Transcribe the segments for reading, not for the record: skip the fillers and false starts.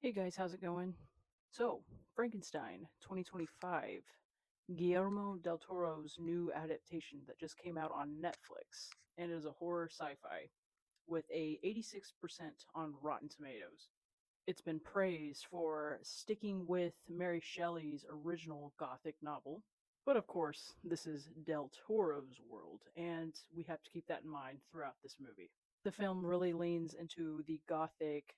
Hey guys, how's it going? So, Frankenstein 2025, Guillermo Del Toro's new adaptation that just came out on Netflix, and it is a horror sci-fi with a 86% on Rotten Tomatoes. It's been praised for sticking with Mary Shelley's original Gothic novel, but of course, this is Del Toro's world, and we have to keep that in mind throughout this movie. The film really leans into the gothic,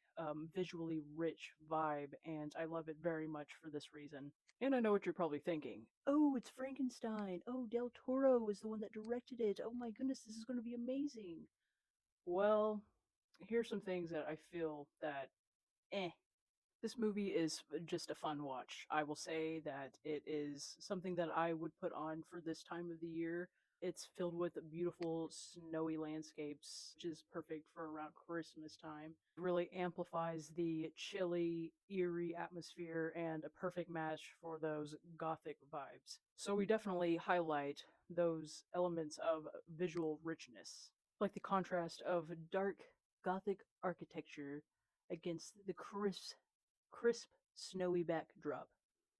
visually rich vibe, and I love it very much for this reason. And I know what you're probably thinking. Oh, it's Frankenstein. Oh, Del Toro is the one that directed it. Oh my goodness, this is going to be amazing. Well, here's some things that I feel that, eh. This movie is just a fun watch. I will say that it is something that I would put on for this time of the year. It's filled with beautiful snowy landscapes, which is perfect for around Christmas time. It really amplifies the chilly, eerie atmosphere and a perfect match for those gothic vibes. So we definitely highlight those elements of visual richness, like the contrast of dark gothic architecture against the crisp, snowy backdrop.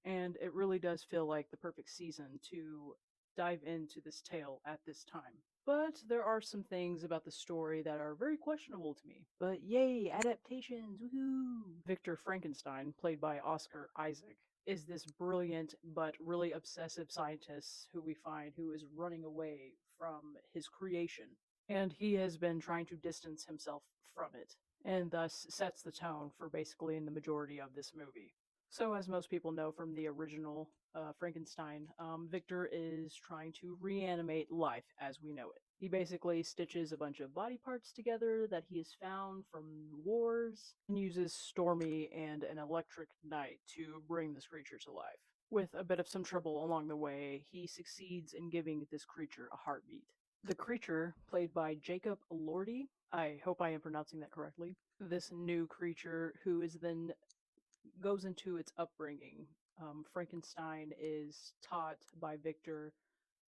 And it really does feel like the perfect season to dive into this tale at this time. But there are some things about the story that are very questionable to me. But yay, adaptations, woohoo! Victor Frankenstein, played by Oscar Isaac, is this brilliant but really obsessive scientist who we find who is running away from his creation. And he has been trying to distance himself from it, and thus sets the tone for basically in the majority of this movie. So, as most people know from the original Frankenstein, Victor is trying to reanimate life as we know it. He basically stitches a bunch of body parts together that he has found from wars and uses Stormy and an electric knight to bring this creature to life. With a bit of some trouble along the way, he succeeds in giving this creature a heartbeat. The creature, played by Jacob Elordi, I hope I am pronouncing that correctly. This new creature who is then goes into its upbringing. Frankenstein is taught by Victor.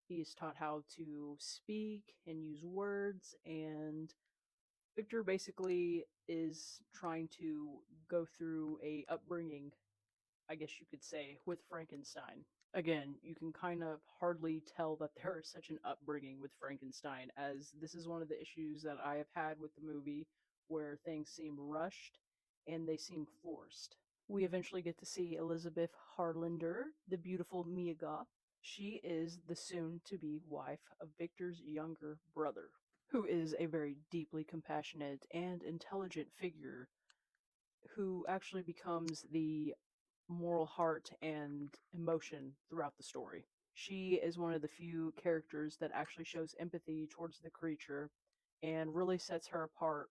He is taught how to speak and use words, and Victor basically is trying to go through a upbringing, I guess you could say, with Frankenstein. Again, you can kind of hardly tell that there is such an upbringing with Frankenstein, as this is one of the issues that I have had with the movie, where things seem rushed and they seem forced. We eventually get to see Elizabeth Harlander, the beautiful Mia Goth. She is the soon to be wife of Victor's younger brother, who is a very deeply compassionate and intelligent figure who actually becomes the moral heart and emotion throughout the story. She is one of the few characters that actually shows empathy towards the creature and really sets her apart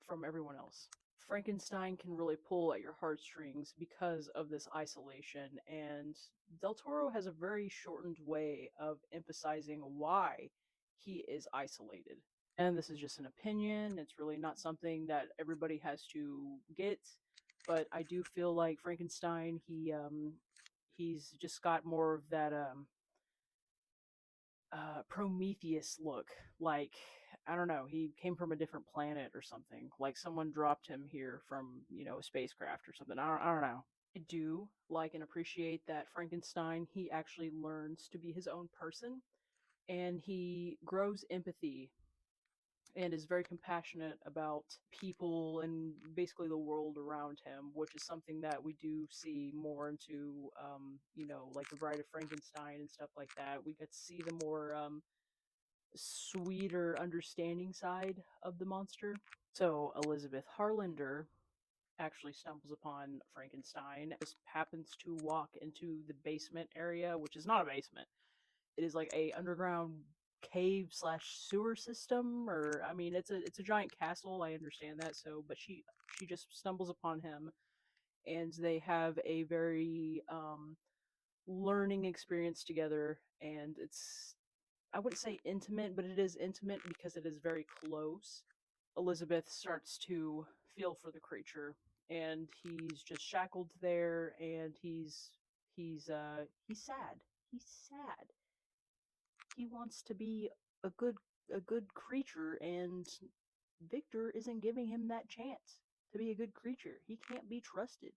from everyone else. Frankenstein can really pull at your heartstrings because of this isolation, and Del Toro has a very shortened way of emphasizing why he is isolated. And this is just an opinion, it's really not something that everybody has to get, but I do feel like Frankenstein, he's just got more of that Prometheus look. Like, I don't know, he came from a different planet or something. Like someone dropped him here from, a spacecraft or something. I don't know. I do like and appreciate that Frankenstein, he actually learns to be his own person, and he grows empathy and is very compassionate about people and basically the world around him, which is something that we do see more into, like the Bride of Frankenstein and stuff like that. We get to see the more sweeter, understanding side of the monster. So Elizabeth Harlander actually stumbles upon Frankenstein, just happens to walk into the basement area, which is not a basement. It is like a underground cave slash sewer system, or I mean, it's a giant castle. I understand that. So, but she just stumbles upon him, and they have a very learning experience together, and it's, I wouldn't say intimate, but it is intimate because it is very close. Elizabeth starts to feel for the creature, and he's just shackled there, and he's sad. He's sad. He wants to be a good creature, and Victor isn't giving him that chance to be a good creature. He can't be trusted.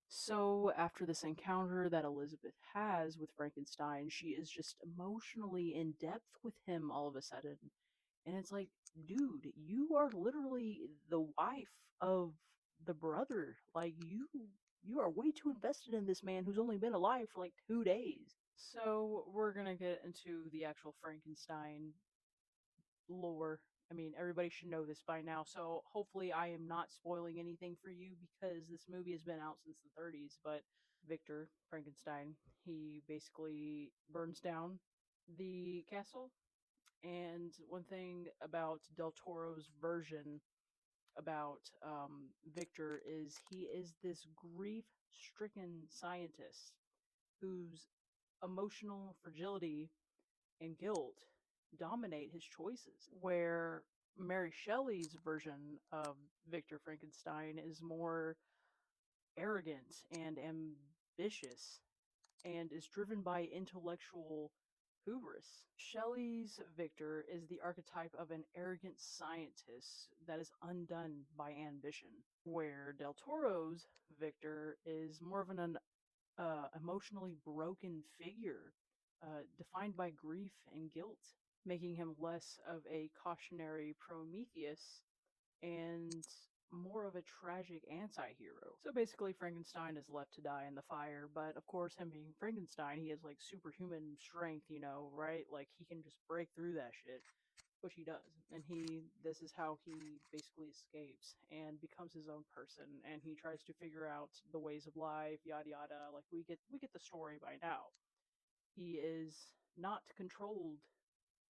So, after this encounter that Elizabeth has with Frankenstein, she is just emotionally in depth with him all of a sudden. And it's like, dude, you are literally the wife of the brother. Like, you are way too invested in this man who's only been alive for like 2 days. So, we're gonna get into the actual Frankenstein lore. I mean, everybody should know this by now, so hopefully I am not spoiling anything for you because this movie has been out since the 30s. But Victor Frankenstein, he basically burns down the castle. And one thing about Del Toro's version about Victor is he is this grief stricken scientist whose emotional fragility and guilt dominate his choices. Where Mary Shelley's version of Victor Frankenstein is more arrogant and ambitious and is driven by intellectual hubris. Shelley's Victor is the archetype of an arrogant scientist that is undone by ambition, where Del Toro's Victor is more of an emotionally broken figure, defined by grief and guilt, making him less of a cautionary Prometheus and more of a tragic anti-hero. So basically Frankenstein is left to die in the fire, but of course him being Frankenstein, he has like superhuman strength, right? Like he can just break through that shit, which he does. And this is how he basically escapes and becomes his own person, and he tries to figure out the ways of life, yada yada. Like we get the story by now. He is not controlled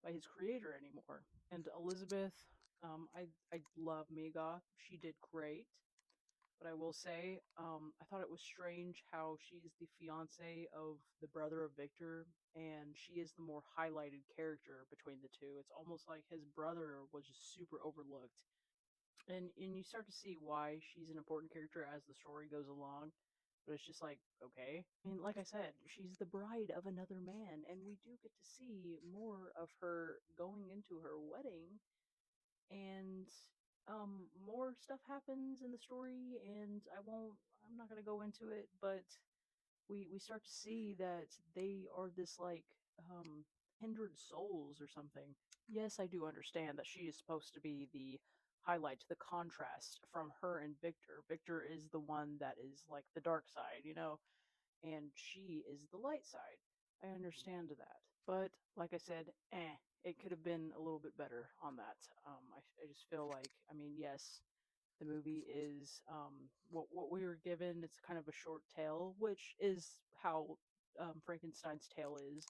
by his creator anymore. And Elizabeth, I love Mega. She did great. But I will say, I thought it was strange how she's the fiance of the brother of Victor, and she is the more highlighted character between the two. It's almost like his brother was just super overlooked. And you start to see why she's an important character as the story goes along. But it's just like, okay. I mean, like I said, she's the bride of another man, and we do get to see more of her going into her wedding, and more stuff happens in the story, and I'm not gonna go into it, but we start to see that they are this like um kindred souls or something. Yes, I do understand that she is supposed to be the highlight, the contrast from her and Victor. Victor is the one that is like the dark side, and she is the light side. I understand that. But like I said, it could have been a little bit better on that. I just feel like, I mean, yes, the movie is what we were given. It's kind of a short tale, which is how Frankenstein's tale is.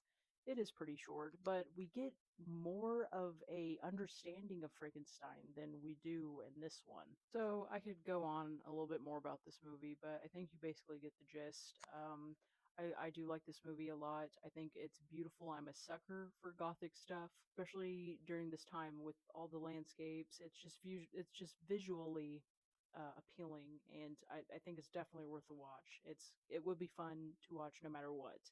It is pretty short, but we get more of a understanding of Frankenstein than we do in this one. So I could go on a little bit more about this movie, but I think you basically get the gist. I do like this movie a lot. I think it's beautiful. I'm a sucker for gothic stuff, especially during this time with all the landscapes. It's just visually appealing, and I think it's definitely worth a watch. It would be fun to watch no matter what.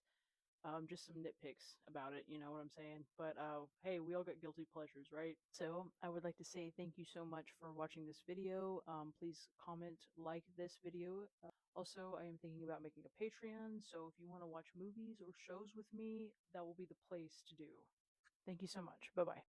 Just some nitpicks about it, you know what I'm saying? But hey, we all got guilty pleasures, right? So I would like to say thank you so much for watching this video. Please comment, like this video. Also, I am thinking about making a Patreon, so if you want to watch movies or shows with me, that will be the place to do. Thank you so much. Bye bye.